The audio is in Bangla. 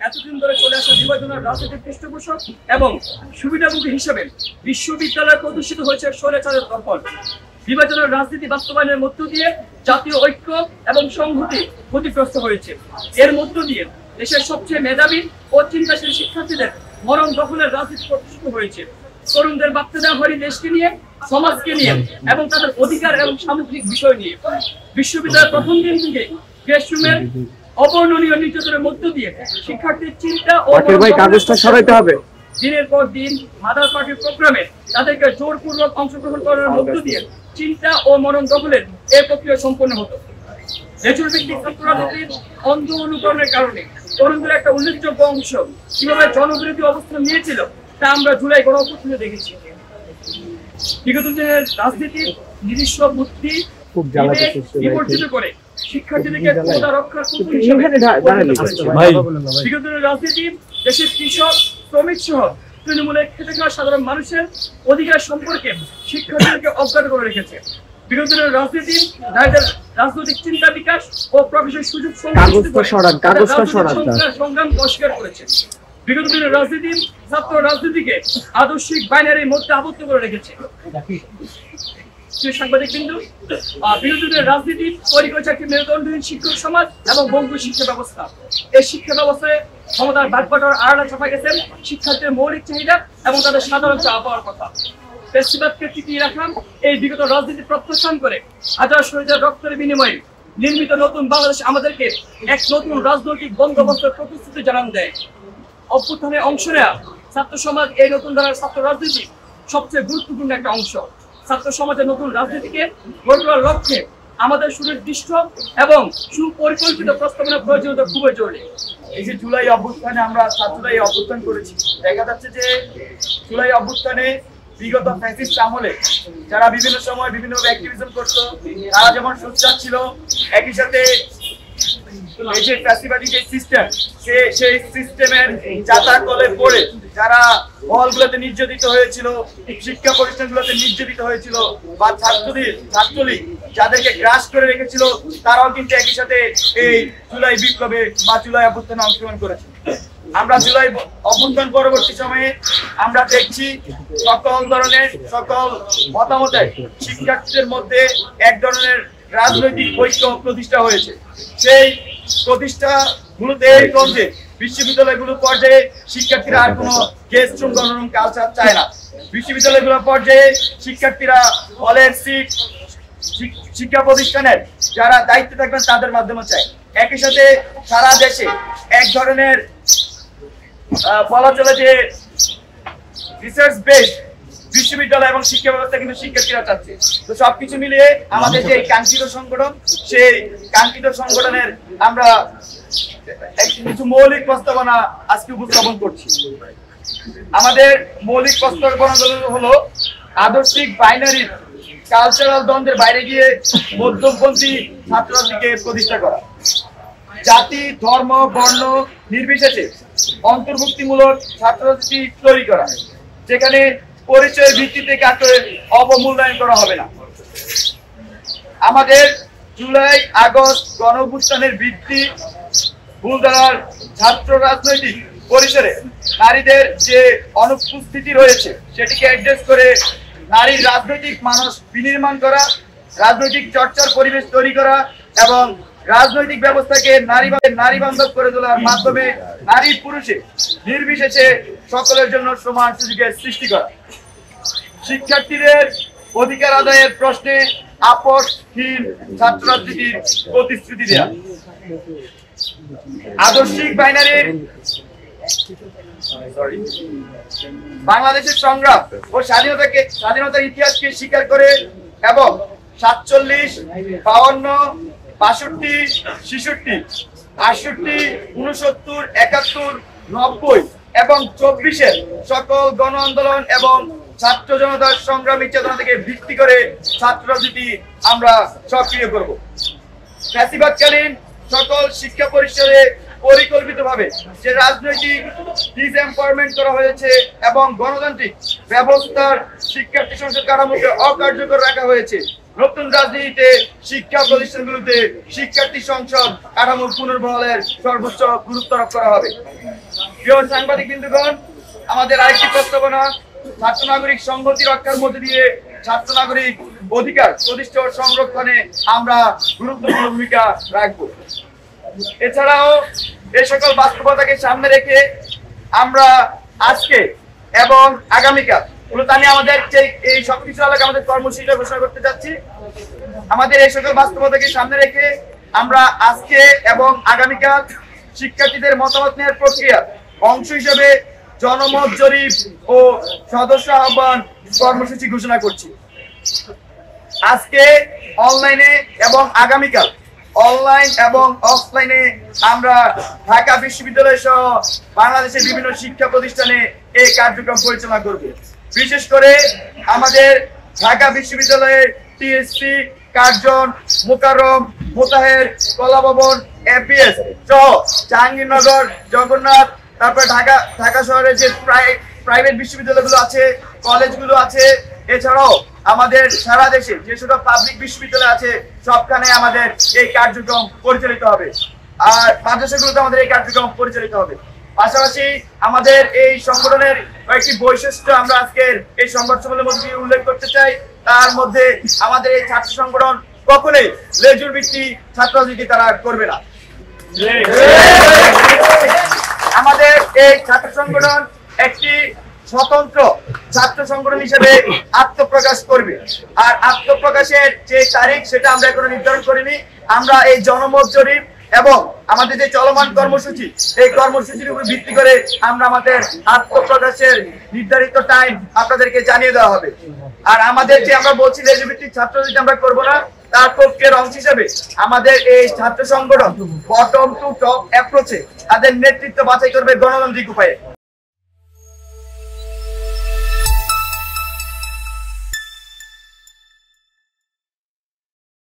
এতদিন ধরে চলে আসা বিভাজনের রাজনৈতিক পৃষ্ঠপোষক এবং সুবিধাভোগী হিসেবে বিশ্ববিদ্যালয় প্রতিষ্ঠিত হয়েছে স্বৈরাচারের দখল। বিভাজনের রাজনীতি বাস্তবায়নের মধ্য দিয়ে জাতীয় ঐক্য এবং সংহতি ক্ষতিগ্রস্ত হয়েছে। এর মধ্য দিয়ে দেশের সবচেয়ে মেধাবী ও চিন্তাশীল শিক্ষার্থীদের মরণ দখলের রাজনীতি প্রতিষ্ঠিত হয়েছে। তরুণদের ভাবতে দেওয়া হয়নি দেশকে নিয়ে, সমাজকে নিয়ে এবং তাদের অধিকার এবং সামগ্রিক বিষয় নিয়ে। বিশ্ববিদ্যালয়ের প্রথম দিন থেকে ক্লাসরুমের অবর্ণনীয় নির্যাতনের মধ্য দিয়ে শিক্ষার্থীর চিন্তা ও কাগজটা সরাইতে হবে। দিনের পর দিন মাদার পার্টির প্রোগ্রামে তাদেরকে জোরপূর্বক অংশগ্রহণ করার মধ্য দিয়ে চিন্তা ও মনন দখলের এই প্রক্রিয়া সম্পন্ন হতো। লেজুর ভিত্তিক ছাত্র রাজনীতির অন্ধ অনুকরণের কারণে তরুণদের একটা উল্লেখযোগ্য অংশ কিভাবে জনবিরোধী অবস্থান নিয়েছিল তা আমরা জুলাই গণঅভ্যুত্থানে দেখেছি। বিগত দিনের রাজনীতির নিজস্ব বুদ্ধি বিবর্জিত করে শিক্ষার্থীদেরকে ক্ষমতা রক্ষার বিগত দিনের রাজনীতি দেশের কৃষক, শ্রমিক সহ তৃণমূলের খেটে খাওয়া সাধারণ মানুষের অধিকার সম্পর্কে শিক্ষার্থীদেরকে অজ্ঞাত করে রেখেছে। বিগত দিনের রাজনীতি নারীদের রাজনৈতিক চিন্তা বিকাশ ও প্রকাশের সুযোগ সংগ্রাম অস্বীকার করেছে। বিগত দিনের রাজনীতি ছাত্র রাজনীতিকে আদর্শিক বাইনারির মধ্যে আবদ্ধ করে রেখেছে। সাংবাদিক বিন্দু, বিগত দিনের রাজনীতি তৈরি করেছে একটি মেরুদণ্ডহীন শিক্ষক সমাজ এবং বঙ্গু শিক্ষা ব্যবস্থা। এই শিক্ষা ব্যবস্থায় ক্ষমতার বাটবাটোয়ার আড়ালে চাপা গেছেন শিক্ষার্থীদের মৌলিক চাহিদা এবং তাদের সাধারণ চাওয়া পাওয়ার কথা। ফ্যাসিবাদকে টিকিয়ে রাখা এই বিগত রাজনীতি প্রত্যাখ্যান করে হাজার শহীদের রক্তের বিনিময়ে নির্মিত নতুন বাংলাদেশ আমাদেরকে এক নতুন রাজনৈতিক বন্দোবস্তের প্রতিশ্রুতি জানান দেয়। অভ্যুত্থানে অংশ নেওয়া ছাত্র সমাজ এই নতুন ধারার ছাত্র রাজনীতি সবচেয়ে গুরুত্বপূর্ণ একটা অংশ। ছাত্র সমাজের নতুন রাজনীতিকে গড়ে তোলার লক্ষ্যে আমাদের সুনির্দিষ্ট এবং সুপরিকল্পিত প্রস্তাবনার প্রয়োজনীয়তা খুবই জরুরি। এই যে জুলাই অভ্যুত্থানে আমরা ছাত্ররাই অভ্যুত্থান করেছি, দেখা যাচ্ছে যে জুলাই অভ্যুত্থানে বিগত ফ্যাসিস্ট আমলে যারা বিভিন্ন সময় বিভিন্ন অ্যাক্টিভিজম করতো তারা যেমন সোচ্চার ছিল, একই সাথে এই যে ফ্যাসিবাদী যে সিস্টেম সেই সিস্টেমের যাতা কলে পড়ে যারা হলগুলোতে নির্যাতিত হয়েছিল, শিক্ষা প্রতিষ্ঠানগুলোতে নির্যাতিত হয়েছিল বা ছাত্রলীগ যাদেরকে গ্রাস করে রেখেছিল তারাও কিন্তু একই সাথে এই জুলাই বিপ্লবে বা জুলাই অভ্যুত্থানে অংশগ্রহণ করেছে। আমরা জুলাই অভ্যুত্থান পরবর্তী সময়ে আমরা দেখছি সকল মতামতে শিক্ষার্থীদের মধ্যে এক ধরনের রাজনৈতিক ঐক্য প্রতিষ্ঠা হয়েছে। সেই প্রতিষ্ঠাগুলোতে যে বিশ্ববিদ্যালয়গুলোর পর্যায়ে শিক্ষার্থীরা আর কোনো গেস্ট রুম গণরুম কালচার চায় না। বিশ্ববিদ্যালয়গুলোর পর্যায়ে শিক্ষার্থীরা হলের সিট, শিক্ষা প্রতিষ্ঠানের যারা দায়িত্বে থাকবেন তাদের মাধ্যমে চায়। একই সাথে সারা দেশে এক ধরনের বলা চলে যে রিসার্চ বেসড বিশ্ববিদ্যালয় এবং শিক্ষা ব্যবস্থা কিন্তু শিক্ষার্থীরা চাচ্ছে। তো সবকিছু মিলিয়ে আমাদের যে কাঙ্ক্ষিত সংগঠন, সেই কাঙ্ক্ষিত সংগঠনের আমরা কিছু মৌলিক প্রস্তাবনা আজকে উপস্থাপন করছি। আমাদের মৌলিক প্রস্তাবনাগুলো হলো আদর্শিক বাইনারির কালচারাল দ্বন্দ্বের বাইরে গিয়ে মধ্যপন্থী ছাত্ররাজনীতিকে প্রতিষ্ঠা করা, জাতি, ধর্ম, বর্ণ নির্বিশেষে অন্তর্ভুক্তিমূলক ছাত্ররাজনীতি তৈরি করা, যেখানে পরিচয়ের ভিত্তিতে কাকে অবমূল্যায়ন করা হবে না। আমাদের জুলাই আগস্ট গণঅভ্যুত্থানের ভিত্তি ভুলধারার ছাত্র রাজনৈতিক পরিসরে নারীদের যে অনুপস্থিতি রয়েছে সেটিকে অ্যাড্রেস করে নারীর রাজনৈতিক মানস বিনির্মাণ করা, রাজনৈতিক চর্চার পরিবেশ তৈরি করা এবং রাজনৈতিক ব্যবস্থাকে নারী বান্ধব করে তোলার মাধ্যমে নারী পুরুষে নির্বিশেষে সকলের জন্য সমান সুযোগের সৃষ্টি করা, শিক্ষার্থীদের অধিকার আদায়ের প্রশ্নে আপোষহীন ছাত্র রাজনীতির প্রতিশ্রুতি দেয়া, আদর্শিক বাইনারির বাংলাদেশের সংগ্রাম ও স্বাধীনতার ইতিহাসকে স্বীকার করে এবং 47, 52, 62, 66, 68, 69, 71, 90 এবং 24-এর সকল গণ আন্দোলন এবং ছাত্র জনতার সংগ্রামী চেতনা থেকে ভিত্তি করে ছাত্র রাজনীতি আমরা সক্রিয় করব। ফ্যাসিবাদকালীন সকল শিক্ষা পরিসরে পরিকল্পিতভাবে যে রাজনৈতিক ডিসএমপাওয়ারমেন্ট করা হয়েছে এবং গণতান্ত্রিক ব্যবস্থার শিক্ষার্থী সংসদ কাঠামোকে অকার্যকর রাখা হয়েছে, নতুন রাজনীতিতে শিক্ষা প্রতিষ্ঠানগুলোতে শিক্ষার্থী সংসদ কাঠামো পুনর্বহালের সর্বোচ্চ গুরুত্ব আরোপ করা হবে। প্রিয় সাংবাদিক বিন্দুগণ, আমাদের আরেকটি প্রস্তাবনা, ছাত্র নাগরিক সংহতি রক্ষার মধ্যে দিয়ে ছাত্র নাগরিক অধিকার প্রতিষ্ঠা ও সংরক্ষণে আমরা গুরুত্বপূর্ণ ভূমিকা রাখব। এছাড়াও এই সকল বাস্তবতাকে সামনে রেখে আমরা আজকে এবং আগামীকাল মূলত আমি আমাদের এই সবকিছু আলাদা আমাদের কর্মসূচিটা ঘোষণা করতে যাচ্ছি। আমাদের এই সকল বাস্তবতাকে সামনে রেখে আমরা আজকে এবং আগামীকাল শিক্ষার্থীদের মতামত নেওয়ার প্রক্রিয়া অংশ হিসেবে জনমত জরিপ ও সদস্য আহ্বান কর্মসূচি ঘোষণা করছি। আজকে অনলাইনে এবং আগামীকাল অনলাইন এবং অফলাইনে আমরা ঢাকা বিশ্ববিদ্যালয় সহ বাংলাদেশের বিভিন্ন শিক্ষা প্রতিষ্ঠানে এই কার্যক্রম পরিচালনা করব। বিশেষ করে আমাদের ঢাকা বিশ্ববিদ্যালয়ের টিএসসি, কার্জন, মোকাররম, মোতাহের, কলাভবন, এপিএস সহ জাহাঙ্গীরনগর, জগন্নাথ, তারপর ঢাকা শহরের যে প্রাইভেট বিশ্ববিদ্যালয়গুলো আছে, কলেজগুলো আছে, এছাড়াও আমাদের সারা দেশে যে সকল পাবলিক বিশ্ববিদ্যালয় আছে সবখানে আমাদের এই কার্যক্রম পরিচালিত হবে। আর মাদ্রাসাগুলোতে আমাদের এই কার্যক্রম পরিচালিত হবে। পাশাপাশি আমাদের এই সংগঠনের কয়েকটি বৈশিষ্ট্য আমরা আজকের এই সংবাদ সম্মেলনের মধ্যে উল্লেখ করতে চাই। তার মধ্যে আমাদের এই ছাত্র সংগঠন কখনোই লেজুর ভিত্তি ছাত্র রাজনীতি তারা করবে না। আমাদের এই ছাত্র সংগঠন একটি স্বতন্ত্র ছাত্র সংগঠন হিসেবে আত্মপ্রকাশ করবে। আর আত্মপ্রকাশের যে তারিখ সেটা আমরা এখনো নির্ধারণ করিনি। আমরা এই জনমত জরিপ এবং আমাদের যে চলমান কর্মসূচি, এই কর্মসূচির উপর ভিত্তি করে আমরা আমাদের আত্মপ্রকাশের নির্ধারিত টাইম আপনাদেরকে জানিয়ে দেওয়া হবে। আর আমাদের যে আমরা বলছি লেজুভিত্তিক ছাত্র রাজনীতি আমরা করবো না, তার প্রক্রিয়ার অংশ হিসেবে আমাদের এই ছাত্র সংগঠন বটম টু টপ অ্যাপ্রোচে তাদের নেতৃত্ব বাছাই করবে গণতান্ত্রিক উপায়ে।